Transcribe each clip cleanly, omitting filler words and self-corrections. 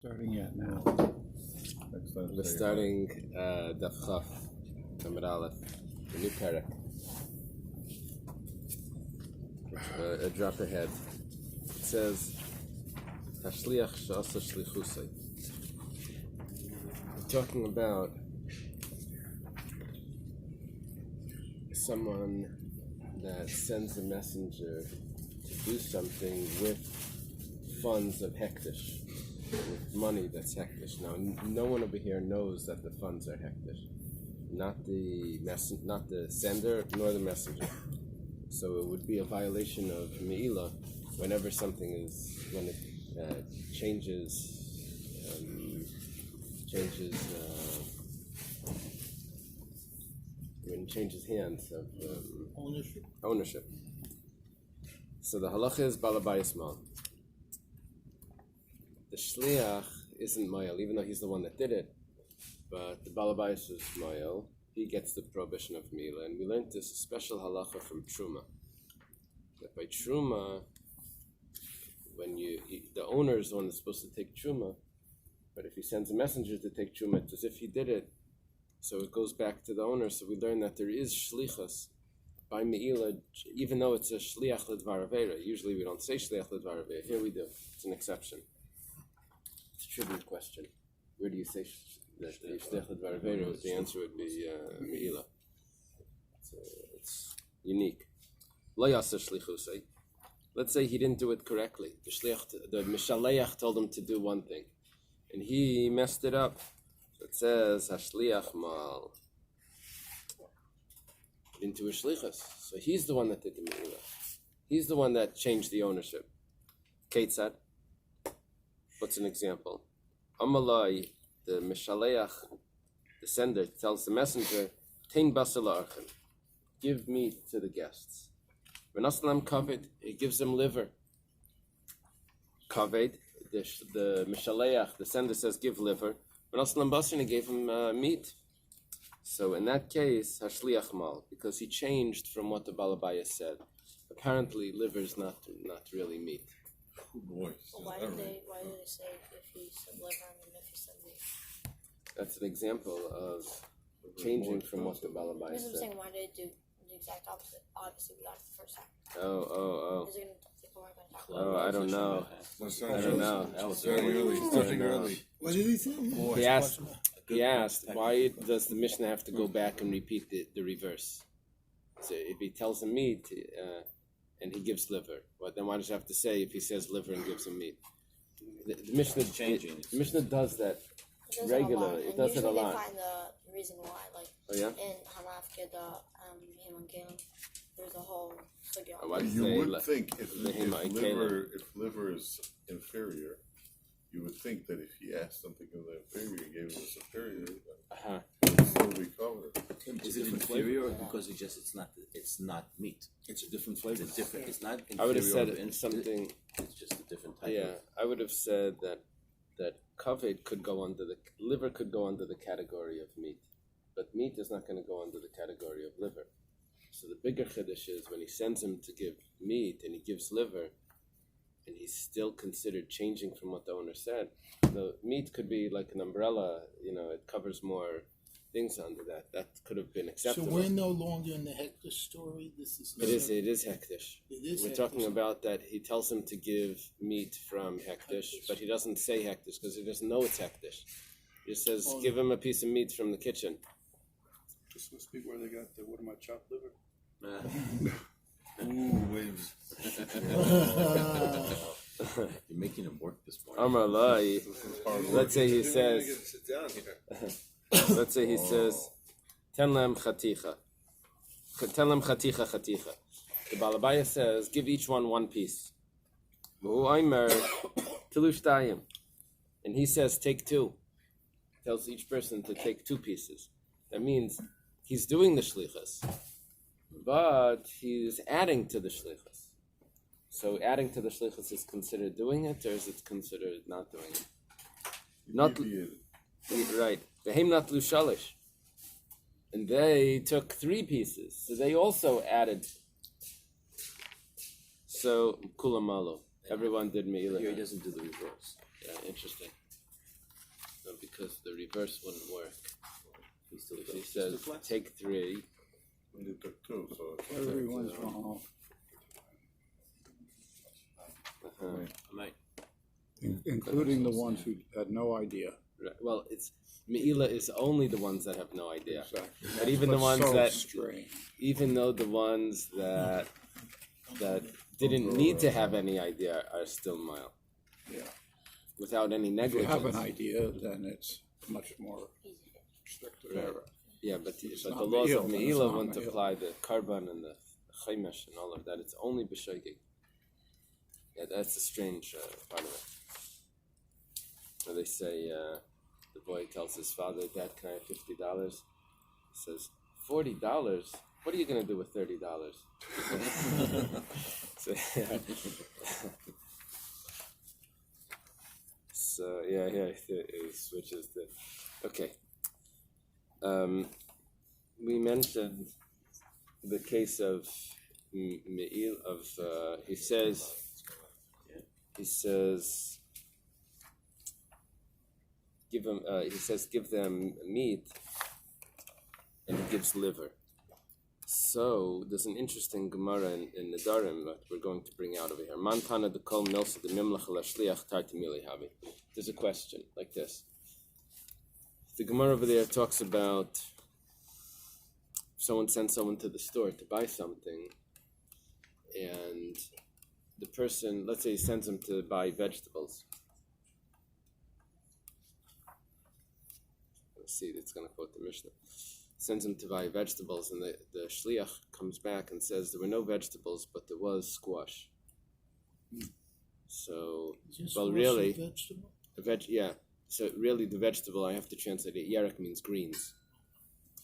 Starting at now. We're starting Daf Chaf, Amud Aleph, the new parak. A drop ahead. It says, Hashliach she'asa shlichusay. We're talking about someone that sends a messenger to do something with funds of hektish, with money that's hektish. Now, no one over here knows that the funds are hektish, not the sender nor the messenger. So it would be a violation of Meilah whenever something is, when it changes hands of ownership. So the halacha is balabais mal. The shliach isn't Meilah, even though he's the one that did it, but the balabais is Meilah. He gets the prohibition of Meilah, and we learned this special halacha from Truma. That by Truma, when the owner is the one that's supposed to take Truma, but if he sends a messenger to take Truma, it's as if he did it, so it goes back to the owner. So we learn that there is shlichus by Meilah, even though it's a shliach l'dvar aveira. Usually we don't say shliach l'dvar aveira. Here we do. It's an exception. It's a trivia question. Where do you say that shliach l'dvar aveira? The answer would be Meilah. It's unique. Lo yasa shlichusay. Let's say he didn't do it correctly. The mishaleach told him to do one thing, and he messed it up. So it says hashliach mal into a shlichus. So he's the one that did the Meilah. He's the one that changed the ownership. Ketzad. What's an example? Amalai, the mishaleach, the sender, tells the messenger, Tein basar la'archem, give meat to the guests. Menachem kaved, he gives them liver. Kaved, the mishaleach, the sender says, give liver. Menachem basar, he gave him meat. So in that case, hashliach mal, because he changed from what the balabaya said. Apparently, liver is not really meat. Oh boy. Why did they say if he said liver and if he said meat? That's an example of changing from what the balabaya This is said. saying why did they do the exact opposite? Obviously, we got it the first time. Oh. Is it people weren't going to talk about I don't know. I don't know. That was very early. Starting early. What did he say? He asked, why does the Mishnah have to go back and repeat the reverse? So if he tells him meat and he gives liver, well, then why does he have to say if he says liver and gives him meat? The Mishnah changing. The Mishnah does that regularly. It does it a lot. They find the reason why, like in Hanafke, the Himan there's a whole sugya. You would think if liver is inferior, you would think that if he asked something of the inferior and gave him a superior, it would still be covered. Is it inferior or because it's not meat? It's a different flavor. It's not inferior. I would have said in something. It's just a different type. Yeah, I would have said that kaved could go under liver could go under the category of meat, but meat is not going to go under the category of liver. So the bigger chiddush is when he sends him to give meat and he gives liver, and he's still considered changing from what the owner said. The meat could be like an umbrella, it covers more things under that. That could have been acceptable. So we're no longer in the hektish story. It is hektish. We're talking about that he tells him to give meat from hektish, but he doesn't say hektish because he doesn't know it's hektish. He just says, give him a piece of meat from the kitchen. This must be where they got the what am I chopped liver? Ooh, waves. You're making him work this morning. Amar Lai. Let's say he says, Ten lam chaticha. The balabaya says, give each one piece. And he says, take two. Tells each person to take 2 pieces. That means he's doing the shlichus, but he's adding to the shlichus. So adding to the shlichus is considered doing it, or is it considered not doing it? Not right. Vehem not lushalish. And they took 3 pieces, so they also added. So kulamalo. Everyone did Meilah. Here he doesn't do the reverse. Yeah, interesting. because the reverse wouldn't work. If he says take 3, And you took 2, so it's Everyone's wrong. Right. Including the ones who had no idea. right. Well, it's Meilah is only the ones that have no idea. Exactly. But even the What's ones so that, strange. even though the ones that didn't need to have any idea are still mild, Yeah. without any If you negligence. have an idea, then it's much more strict Right. error. Yeah, but the not laws of Me'il, then it's Meilah not wouldn't Me'il. apply the Karban and the Chaimesh and all of that. It's only B'Shoigig. Yeah, that's a strange part of it. Where they say, the boy tells his father, Dad, can I have $50? He says, $40? What are you going to do with $30? So, yeah. So, yeah, it switches the... Okay. We mentioned the case of Me'il, he says, give them meat, and he gives liver. So there's an interesting Gemara in Nedarim that we're going to bring out over here. Mantana de kol milsa de mimlach lashliach tartimili havi. There's a question like this. The Gemara over there talks about if someone sends someone to the store to buy something, and the person, let's say he sends them to buy vegetables. Let's see, it's going to quote the Mishnah. Sends him to buy vegetables, and the shliach comes back and says there were no vegetables, but there was squash. So, well, really, so really the vegetable, I have to translate it, yarek means greens,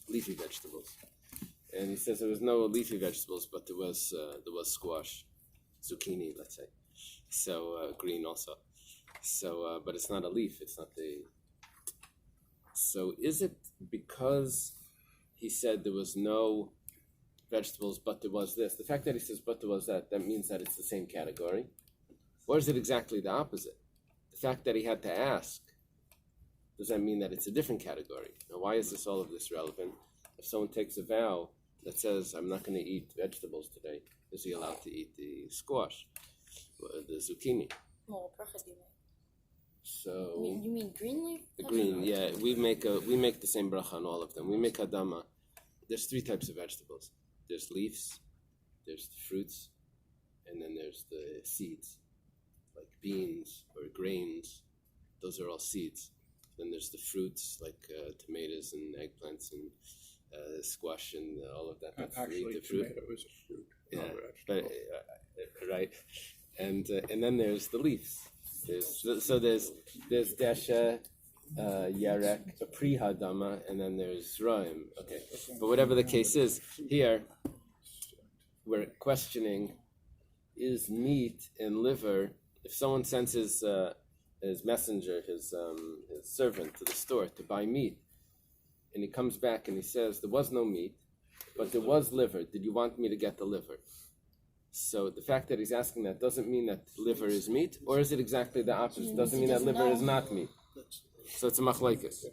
leafy vegetables. And he says there was no leafy vegetables, but there was squash, zucchini, let's say. So, green also. So, but it's not a leaf, it's not the... So is it because he said there was no vegetables, but there was this? The fact that he says, but there was that means that it's the same category? Or is it exactly the opposite? The fact that he had to ask, does that mean that it's a different category? Now, why is all of this relevant? If someone takes a vow that says, I'm not going to eat vegetables today, is he allowed to eat the squash, the zucchini? So you mean green leaf? the green, yeah. We make the same bracha on all of them. We make hadama. There's 3 types of vegetables. There's leaves, there's the fruits, and then there's the seeds, like beans or grains. Those are all seeds. Then there's the fruits, like tomatoes and eggplants and squash and all of that. That's Actually, the fruit. tomato is a fruit. Yeah, not a but, vegetable. right. And then there's the leaves. There's Desha, Yarek, Pri Hadama, and then there's Raim. Okay, but whatever the case is, here we're questioning: is meat and liver? If someone sends his messenger, his servant to the store to buy meat, and he comes back and he says there was no meat, but there was liver. Did you want me to get the liver? So the fact that he's asking that doesn't mean that liver is meat, or is it exactly the opposite? Doesn't mean that liver is not meat. So it's a machlekes.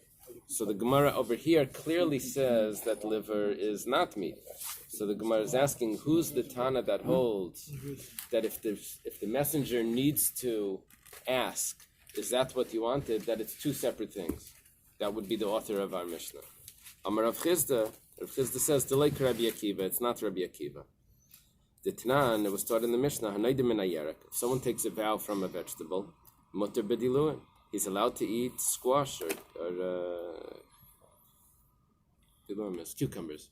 So the Gemara over here clearly says that liver is not meat. So the Gemara is asking, who's the Tana that holds that if the messenger needs to ask, is that what you wanted, that it's 2 separate things? That would be the author of our Mishnah. Amar Rav Chizda says, Delay Rabbi Akiva, it's not Rabbi Akiva. The Tanan, it was taught in the Mishnah, if someone takes a vow from a vegetable, mutter bediluin, he's allowed to eat squash or cucumbers.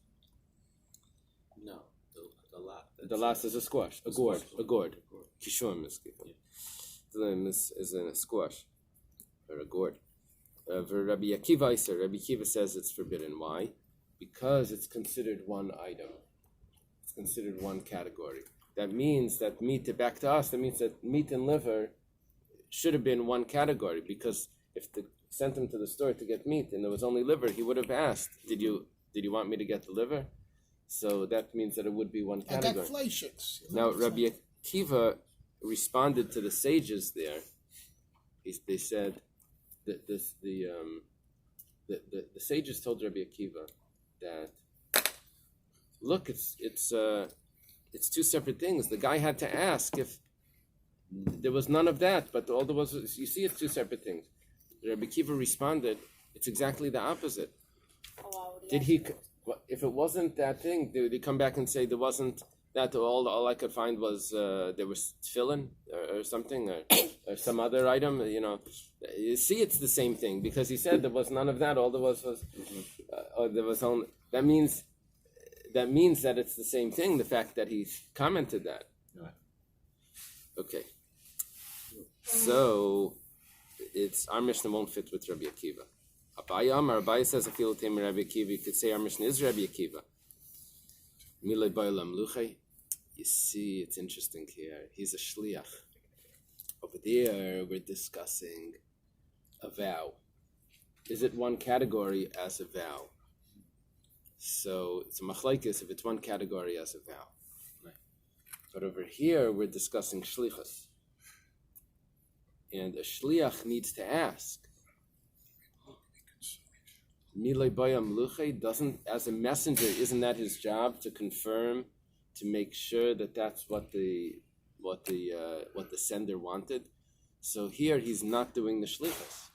No, The last is a squash, a gourd. Kishum is in a squash, or a gourd. Rabbi Akiva says it's forbidden. Why? Because it's considered one item. It's considered one category. That means that meat, back to us, that means that meat and liver should have been one category, because if they sent him to the store to get meat and there was only liver, he would have asked, did you want me to get the liver? So that means that it would be one category. I got fleischiks. Now, Rabbi Akiva responded to the sages there. They said that the sages told Rabbi Akiva that, look, it's two separate things. The guy had to ask if there was none of that, but all there was, you see, it's two separate things. Rabbi Akiva responded, it's exactly the opposite. Did he, if it wasn't that thing, did he come back and say there wasn't that, all I could find was there was tefillin or something, or some other item, you see, it's the same thing, because he said there was none of that, all there was or there was only, that means that it's the same thing, the fact that he commented that. Right. Okay. So, it's, our Mishnah won't fit with Rabbi Akiva. Rabbi says, if you'll take Rabbi Akiva, you could say our Mishnah is Rabbi Akiva. Meilah Daf. You see, it's interesting here. He's a shliach. Over there, we're discussing a vow. Is it one category as a vow? So it's a machlekes if it's one category as a vow. Right. But over here, we're discussing shlichus. And a shliach needs to ask. Meilah Daf doesn't, as a messenger, isn't that his job to confirm, to make sure that that's what the sender wanted? So here he's not doing the shlichus.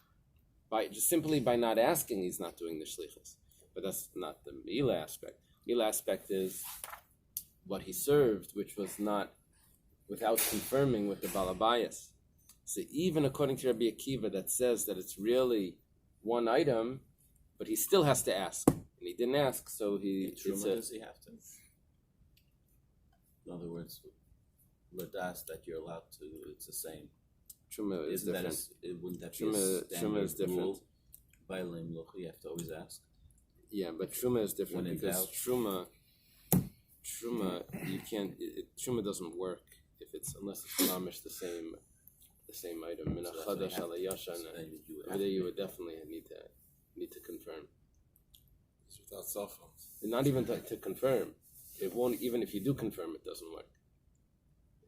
Simply by not asking, he's not doing the shlichus. But that's not the Meilah aspect. Meilah aspect is what he served, which was not without confirming with the Bais. So even according to Rabbi Akiva, that says that it's really one item, but he still has to ask, and he didn't ask, so he. Does he have to? In other words, Ladas that you're allowed to, it's the same. Truma is different. Wouldn't that be a Truma is different. rule? By Limluch, you have to always ask. Yeah, but Truma is different because Truma, you can't. Truma doesn't work if it's unless it's mamish the same item. Menachem alayashan. Over there, you would definitely need to confirm. It's without cell phones. And not even to confirm. It won't. Even if you do confirm, it doesn't work.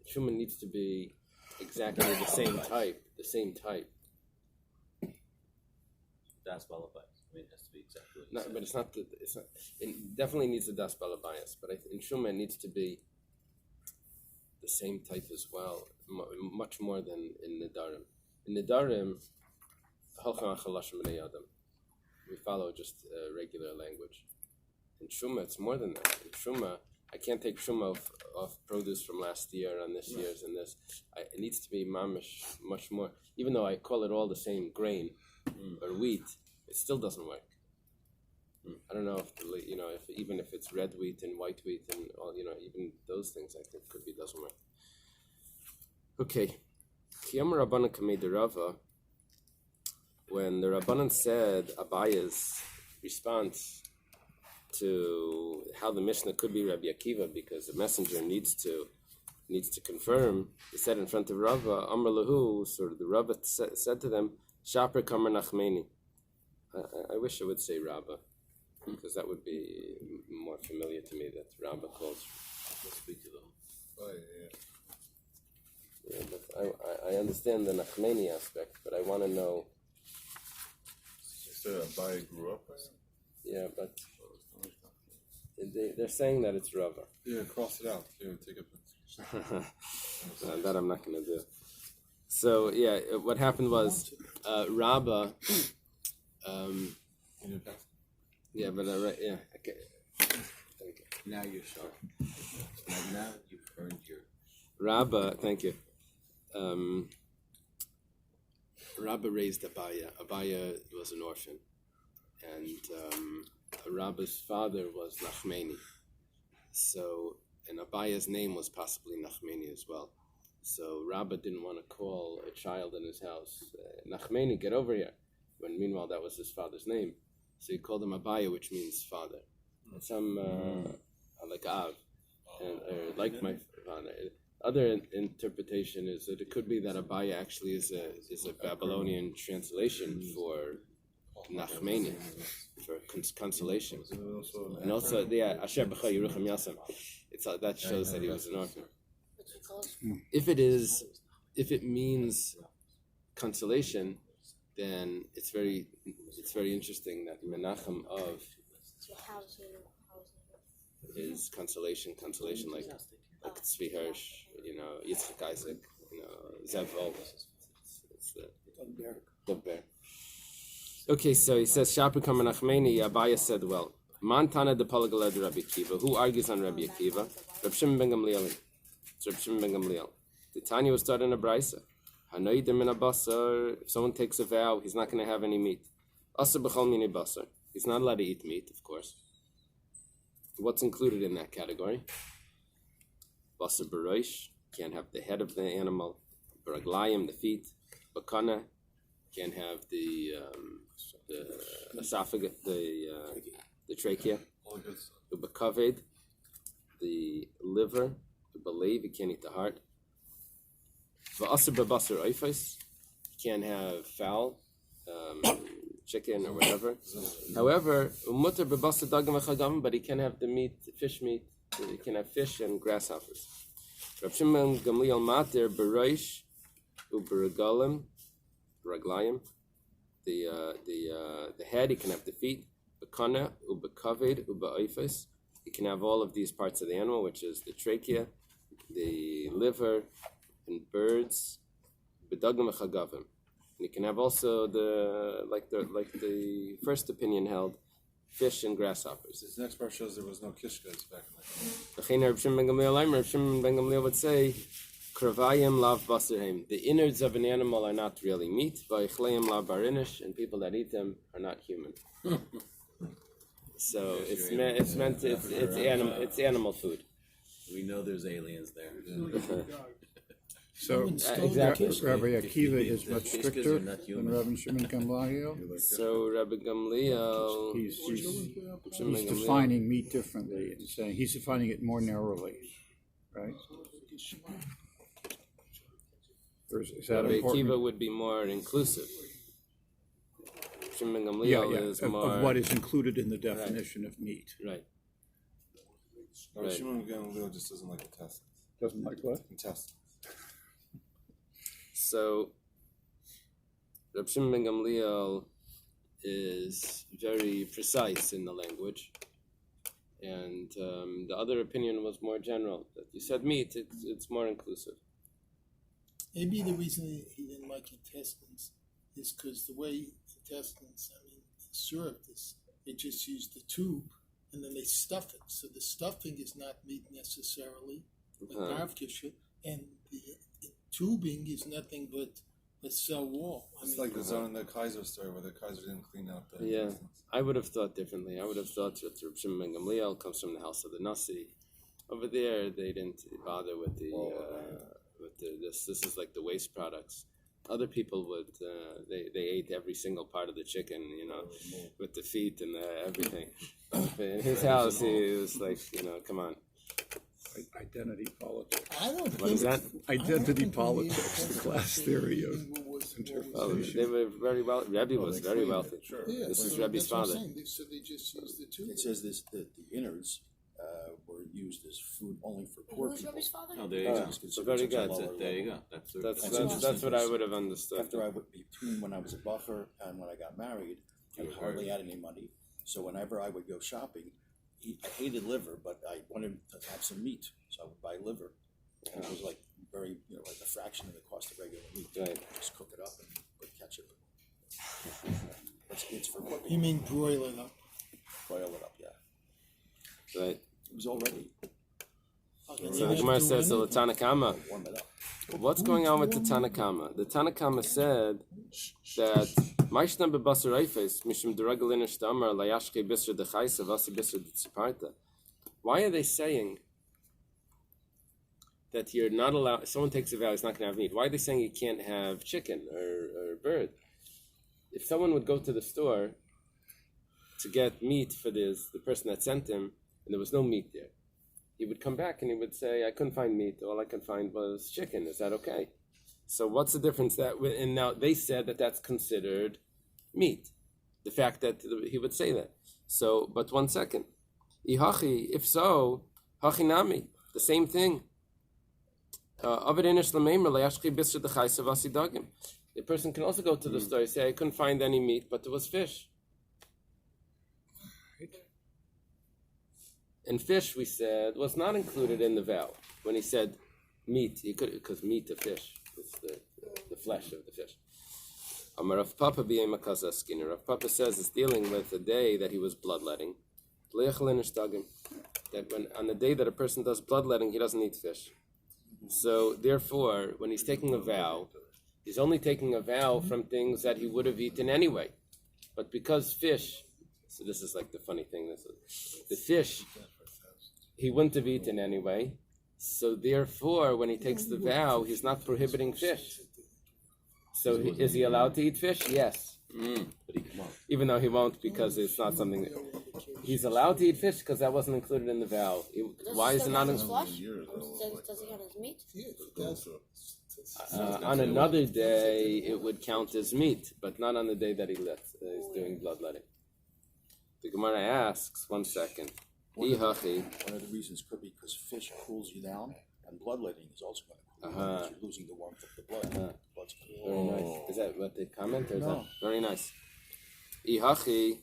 Truma needs to be exactly the same type. The same type. Das Balabais. It has to be exactly. No, but it's not. It definitely needs a das balabais, but in Truma it needs to be the same type as well, much more than in Nedarim. In Nedarim, we follow just regular language. In Truma, it's more than that. In Truma, I can't take Truma of produce from last year on this year's and this. It needs to be mamish, much more. Even though I call it all the same grain or wheat, it still doesn't work. I don't know if even if it's red wheat and white wheat and all, even those things I think could be doesn't work. Okay. Kiyam Rabbanan Kamei de Rava, when the Rabbanan said Abaya's response to how the Mishnah could be Rabbi Akiva because the messenger needs to confirm, he said in front of Rava, Amr Lahu, so the Rava said to them, Shaper Kamar Nachmeni. I wish I would say Rabba, because that would be more familiar to me that Rabba calls. Speak to them. Oh, Yeah, but I understand the Nachmeni aspect, but I want to know. You said Abai grew up there? Yeah, but they're saying that it's Rava. Yeah, cross it out. Yeah, take a picture. That I'm not going to do. So, yeah, what happened was Rabba. Yeah, but yeah, okay. Now you're sharp. Now you've earned your. Rabba, thank you. Rabba raised Abaya. Abaya was an orphan, and Rabba's father was Nachmeni. So, and Abaya's name was possibly Nachmeni as well. So Rabba didn't want to call a child in his house, Nachmeni, get over here. When meanwhile that was his father's name. So he called him Abaya, which means father. Some like Av, and like my father. Other interpretation is that it could be that Abaya actually is a Babylonian translation for Nachmeni, for consolation. And also, Asher B'cha Yerucham Yasam. That shows that he was an orphan. If it means consolation, then it's very interesting that Menachem of is consolation like Tzvi Hirsch, Yitzchak Isaac, Zev Volk. It's the bear. Okay, so he says, Shapika Menachmeni, Abaya said, well, Mantana de Palagaled Rabbi Akiva. Who argues on Rabbi Akiva? Reb Shimon ben Gamliel. It's Reb Shimon ben Gamliel. The Tanya was started in a brisa. Hanoidim in a basar. If someone takes a vow, he's not going to have any meat. Asa b'chol mini basar. He's not allowed to eat meat, of course. What's included in that category? Basar b'roish. Can't have the head of the animal. Baraglayim, the feet. Bakana. Can't have the esophagus, the trachea. Ubakaved, the liver. Ubalev, you can't eat the heart. V'asar b'basar oifos, you can't have fowl, chicken or whatever. However, umutar b'basar dagam v'chagam, but he can have the meat, fish meat. He can have fish and grasshoppers. Reb Shimon Gamliel mater b'roish u'b'regalim, raglayim, the head. He can have the feet. B'kana u'b'kaved u'b'oifos. He can have all of these parts of the animal, which is the trachea, the liver, and birds, b'dagam v'chagavim. And you can have also the first opinion held, fish and grasshoppers. This next part shows there was no kishkas back in the day. Reb Shimon ben Gamliel would say, Kravayim lav basarheim. The innards of an animal are not really meat. V'yichleim lav barinish, and people that eat them are not human. So it's animal food. We know there's aliens there. So Rabbi Akiva is much stricter than Rabbi Shimon Gamliel. So Rabbi Gamliel, he's defining meat differently and saying he's defining it more narrowly, right? Is that Rabbi important? Akiva would be more inclusive. Shimon Gamliel is more of what is included in the definition of meat. Right. Right. Shimon Gamliel just doesn't like intestines. Doesn't like what? Intestines. So, Reb Shimon ben Gamliel is very precise in the language, and the other opinion was more general. That you said meat, it's more inclusive. Maybe the reason he didn't like intestines is because the way intestines, served is they just use the tube and then they stuff it. So the stuffing is not meat necessarily, like avkisha, and the tubing is nothing but a cell wall. It's like the Zon and the Kaiser story where the Kaiser didn't clean out the intestines. I would have thought differently. I would have thought that Reb Shimon ben Gamliel comes from the house of the Nasi. Over there, they didn't bother with this is like the waste products. Other people would they ate every single part of the chicken, with the feet and everything. But in his house, he was like, come on. Identity politics. I don't think. What is that? Identity politics, the class theory of interpretation. They were very well. Rabbi was very wealthy. Sure. Yeah, This is so Rabbi's that's what I'm father. saying. So they just use the tube. It says this that the innards were used as food only for poor Who's people. Rabbi's father? Oh, there you go. It's So very considered good. such a lower There you level. go. That's what I would have understood. After between when I was a buffer and when I got married, I hardly had any money. So whenever I would go shopping, I hated liver, but I wanted to have some meat, so I would buy liver. And it was like very, like a fraction of the cost of regular meat. Right. Just cook it up and put ketchup. It's for cooking. You mean broil it up? Boil it up, yeah. Right. It was already So the Gemara says, so the Tanakama. warm it up. What's going on with the Tanakama? The Tanakama said that Maishna bebasar eifes mishum deragalin shtamar layashke bisr dechaisa vasi bisr detziparta. Why are they saying that you're not allowed? If someone takes a vow, he's not going to have meat. Why are they saying you can't have chicken or bird? If someone would go to the store to get meat for the person that sent him, and there was no meat there, he would come back and he would say, I couldn't find meat. All I could find was chicken. Is that okay? So what's the difference? And now they said that that's considered meat. The fact that he would say that. So, but 1 second. If so, hachinami, the same thing. the person can also go to the store and say, I couldn't find any meat, but there was fish. And fish, we said, was not included in the vow. When he said meat, he could, because meat of fish, it's the flesh of the fish. Rav Papa b'yem Rav Papa says it's dealing with the day that he was bloodletting. That when on the day that a person does bloodletting, he doesn't eat fish. So therefore, when he's taking a vow, he's only taking a vow from things that he would have eaten anyway. But because fish, so this is like the funny thing, the fish, he wouldn't have eaten anyway. So therefore, when he takes the vow, he's not prohibiting fish. So is he allowed to eat fish? Yes. Even though he won't, because it's not something that he's allowed to eat fish, because that wasn't included in the vow. Why is it not his included? flesh? Does he have his meat? On another day, it would count as meat, but not on the day that he's doing bloodletting. The Gemara asks, 1 second. One of the reasons could be because fish cools you down, and bloodletting is also going to cool you down because you're losing the warmth of the blood. Blood's Very nice. Is that what they comment? Or is No. that very nice? Ihachi.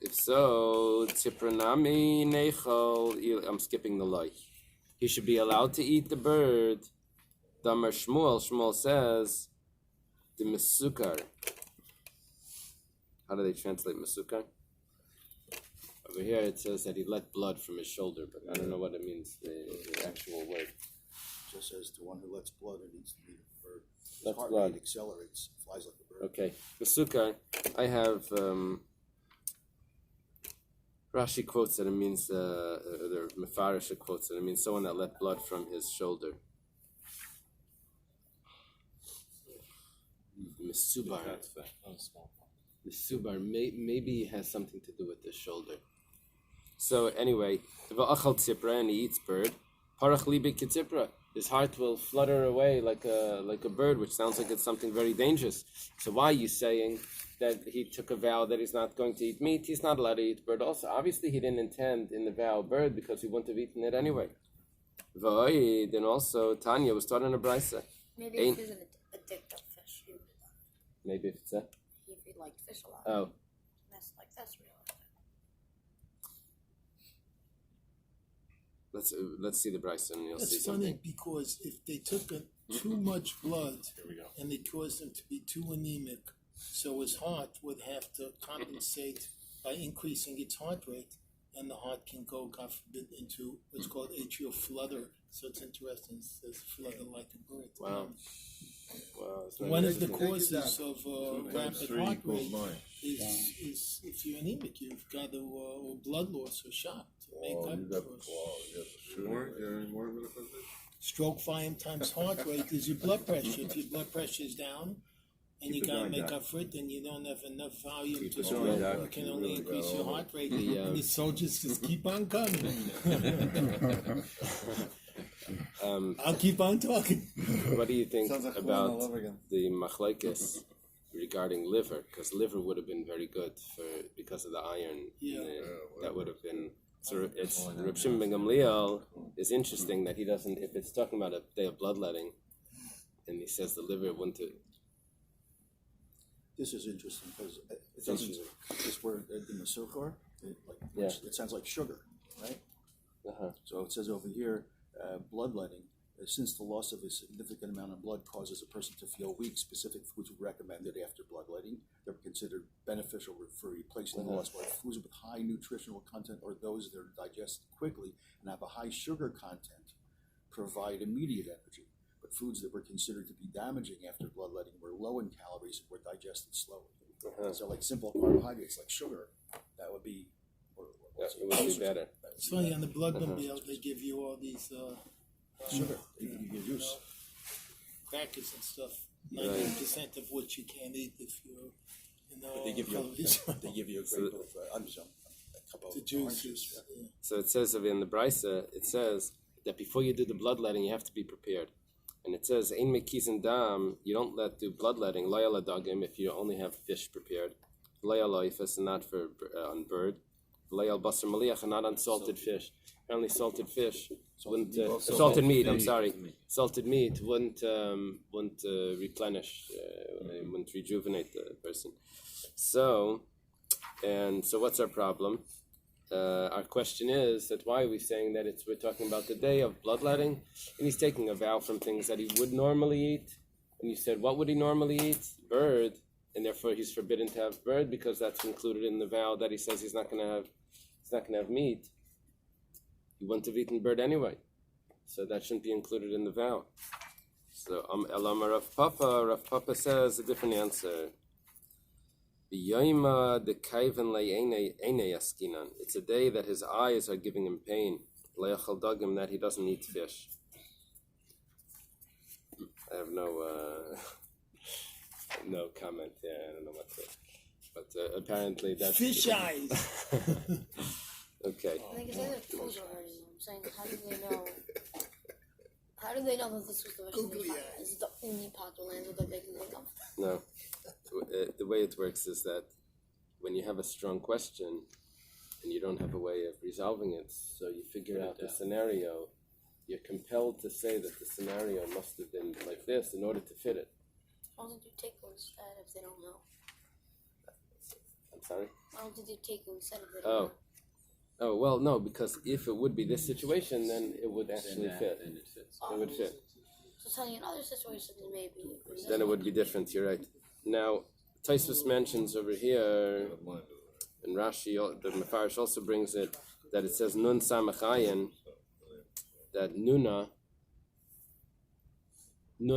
If so, Tzipranami Nechol. I'm skipping the loy. He should be allowed to eat the bird. Damar Shmuel. Shmuel says the mesukar. How do they translate mesukar? Over here it says that he let blood from his shoulder, but I don't know what it means, the actual word. It just says the one who lets blood and eats the meat of the bird. His Lets heart blood. rate accelerates, flies like a bird. Okay, mesukar. I have Rashi quotes that it means, the Mefarisha quotes that it means someone that let blood from his shoulder. Mesubar. Mesubar maybe it has something to do with the shoulder. So anyway, v'achal tzipra, and he eats bird. Parach libi kitzipra. His heart will flutter away like a bird, which sounds like it's something very dangerous. So why are you saying that he took a vow that he's not going to eat meat? He's not allowed to eat bird also. Obviously he didn't intend in the vow bird because he wouldn't have eaten it anyway. Then also Tanya was taught in a brisa. Maybe if he's an addict of fish, he would have done it. Maybe if it's a... If he liked fish a lot. Oh. That's realistic. Let's see the brisa and you'll see It's funny something. because if they took too much blood and they caused him to be too anemic, so his heart would have to compensate by increasing its heart rate, and the heart can go, God forbid, into what's called atrial flutter. So it's interesting. It says flutter like a bird. Wow. It's not One of the interesting. causes of rapid 3 heart equals rate 9. is if you're anemic, you've got or blood loss or shock to make Oh, up you got for the sugar. Any more with it? stroke volume times heart rate is your blood pressure. If your blood pressure is down and you gotta make up for it, then you don't have enough volume Keep to it stroke. going, Doc. You can only increase your heart rate. The, And the soldiers just keep on coming. I'll keep on talking. What do you think Sounds like about all over again. the machlekes regarding liver? Because liver would have been very good because of the iron. Yeah. That would have been. So it's Reb Shimon ben Gamliel is interesting that he doesn't. If it's talking about a day of bloodletting, and he says the liver wouldn't. This is interesting because it doesn't. This word in the Sokar, it sounds like sugar, right? So it says over here, bloodletting. Since the loss of a significant amount of blood causes a person to feel weak, specific foods were recommended after bloodletting. They're considered beneficial for replacing the lost blood. Foods with high nutritional content or those that are digested quickly and have a high sugar content provide immediate energy. But foods that were considered to be damaging after bloodletting were low in calories and were digested slowly. So like simple carbohydrates like sugar, that would be... It would be better. It's funny, on the blood bill, they give you all these sugar, you can use. crackers and stuff, 90% of which you can't eat if you're, But they give you a grape of, a cup of the orange juices. juice. Yeah. So it says in the brisa, it says that before you do the bloodletting, you have to be prepared. And it says, "Ein mekizin dam," you don't do bloodletting. Loyal dagim if you only have fish prepared. Loyal loifas, and not for on bird. V'le'al basar maliach, and not on salted fish. Apparently, salted fish wouldn't Also salted meat. I'm meat. sorry, salted meat wouldn't replenish, wouldn't rejuvenate the person. So what's our problem? Our question is that why are we saying that we're talking about the day of bloodletting, and he's taking a vow from things that he would normally eat. And you said, what would he normally eat? Bird, and therefore he's forbidden to have bird because that's included in the vow that he says he's not going to have meat. He wouldn't have eaten bird anyway, so that shouldn't be included in the vow. So Elama Rav Papa says a different answer. It's a day that his eyes are giving him pain. That he doesn't eat fish. I have no comment. Yeah, I don't know what to. But apparently that's Fish eyes. Okay. I think it's either toes or hers. I'm saying, how do they know? How do they know that this was the rest of the pot? Is it the only pot or land that they can think of? No. The way it works is that when you have a strong question and you don't have a way of resolving it, so you figure out the scenario, you're compelled to say that the scenario must have been like this in order to fit it. Why don't you take them instead if they don't know? I'm sorry? Why don't you take them instead if they don't know? Oh, well, no, because if it would be this situation, then it would actually fit. Then it fits. It would fit. So telling you in other situations, maybe. Then it would be different, you're right. Now, Taisus mentions over here, and Rashi, the Mefarish also brings it, that it says Nun Samachayin, that Nun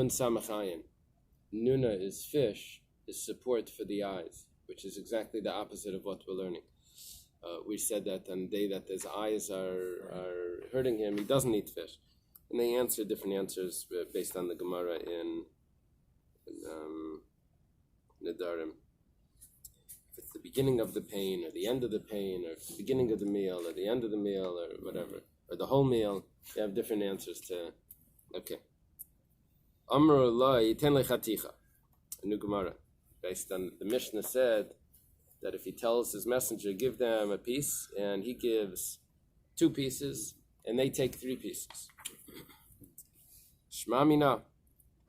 Samachayin. Nuna is fish, is support for the eyes, which is exactly the opposite of what we're learning. We said that on the day that his eyes are hurting him, he doesn't eat fish. And they answer different answers based on the Gemara in Nedarim. If it's the beginning of the pain, or the end of the pain, or the beginning of the meal, or the end of the meal, or whatever, or the whole meal, you have different answers to. Okay. Amr Allah yiten lechaticha, a new Gemara, based on the Mishnah said that if he tells his messenger, give them a piece, and he gives 2 pieces, and they take 3 pieces. Shma mina.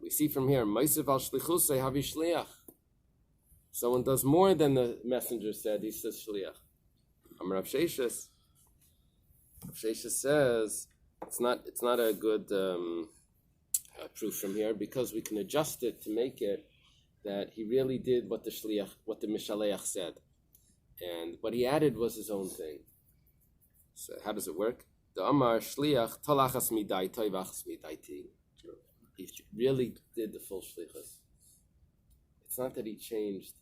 We see from here, Ma'isiv al shlichusei havi shliach. Someone does more than the messenger said, he says shliach. Amar Rav Sheshes. Rav Sheshes says it's not a good proof from here because we can adjust it to make it that he really did what the Mishaleach said, and what he added was his own thing. So how does it work? The Amar Shliach talachas midai toivachas midai ti. He really did the full shlichus. It's not that he changed.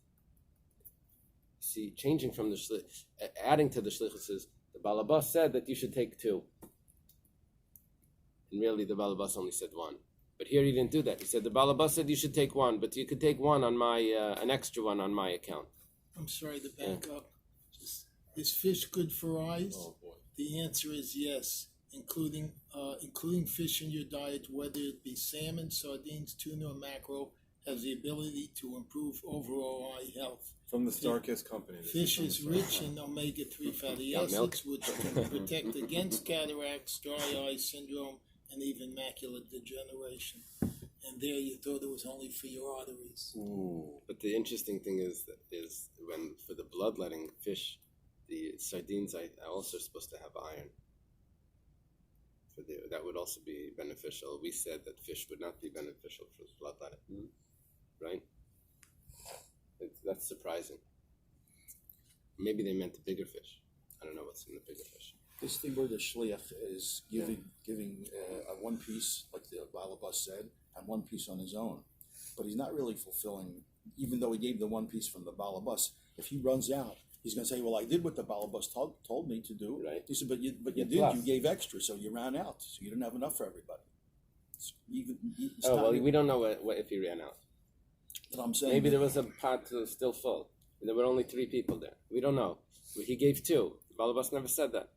See, changing from the adding to the shlichus is the Balabas said that you should take 2, and really the Balabas only said 1. But here he didn't do that. He said the Balabas said you should take 1, but you could take 1 on my an extra 1 on my account. I'm sorry to back up. Is fish good for eyes? Oh boy. The answer is yes, including fish in your diet, whether it be salmon, sardines, tuna, or mackerel, has the ability to improve overall eye health. From the Starkist company. Fish is rich in omega-3 fatty acids, which can protect against cataracts, dry eye syndrome, and even macular degeneration. And there you thought it was only for your arteries. Ooh. But the interesting thing is when for the bloodletting fish, the sardines are also supposed to have iron. That would also be beneficial. We said that fish would not be beneficial for bloodletting, right? That's surprising. Maybe they meant the bigger fish. I don't know what's in the bigger fish. This thing where the shliach is giving a 1 piece, like the Balabas said, and 1 piece on his own, but he's not really fulfilling. Even though he gave the 1 piece from the Balabas, if he runs out, he's going to say, "Well, I did what the Balabas told me to do." Right. He said, "But you did. You gave extra, so you ran out. So you didn't have enough for everybody." We don't know what if he ran out. But I'm saying maybe there was a pot still full. There were only 3 people there. We don't know. He gave 2. The Balabas never said that.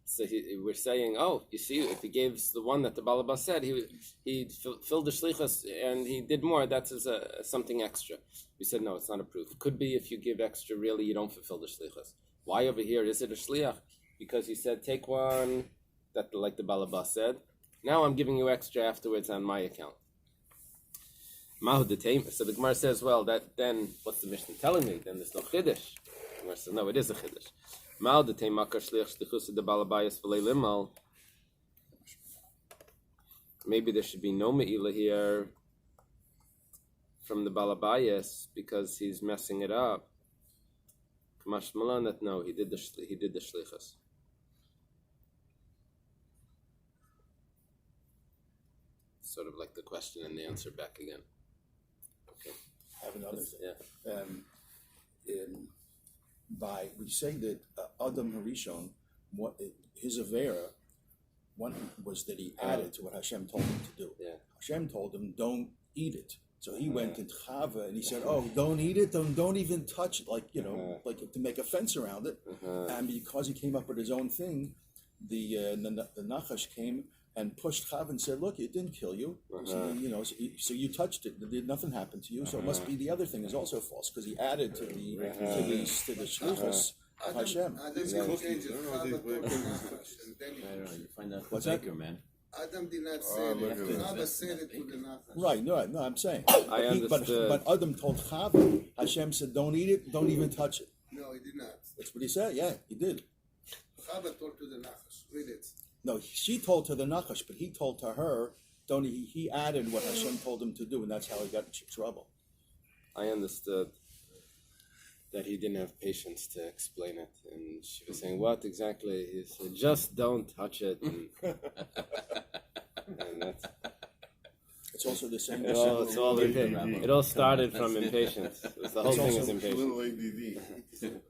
So we're saying, you see, if he gave the 1 that the Balabas said, he filled the shlichus and he did more. That's something extra. We said no, it's not a proof. It could be if you give extra, really you don't fulfill the shlichus. Why over here is it a shliach? Because he said, take one that like the balabas said. Now I'm giving you extra afterwards on my account. So the Gemara says, well, that then what's the Mishnah telling me? Then there's no chiddush. The Gemara says, no, it is a chiddush. Maybe there should be no Meilah here from the Balabayas because he's messing it up. Kamash Malan that no, he did the shlichus. Sort of like the question and the answer back again. Okay. I have another thing. Yeah. We say that Adam Harishon, his avera, one was that he added to what Hashem told him to do. Yeah. Hashem told him, don't eat it. So he went to Chava and he said, "Oh, don't eat it. Don't even touch it. Like like to make a fence around it." And because he came up with his own thing, the Nachash came and pushed Chava and said, "Look, it didn't kill you. So you touched it. Nothing happened to you. So it must be the other thing is also false because he added to the shlichus of Hashem." I don't know. You find out What's Baker, man. Adam did not say it. Chava said it to the Nachash. Right, no, I'm saying. I understood. But Adam told Chava, Hashem said, "Don't eat it. Don't even touch it." No, he did not. That's what he said. Yeah, he did. Chava told to the Nachash. Read it. No, she told to the Nachash, but he told to her, "Don't." He added what Hashem told him to do, and that's how he got into trouble. I understood that he didn't have patience to explain it, and she was saying, "What exactly?" He said, "Just don't touch it." And that's It's also the same. it all started from impatience. The whole thing is impatience. Little ADD.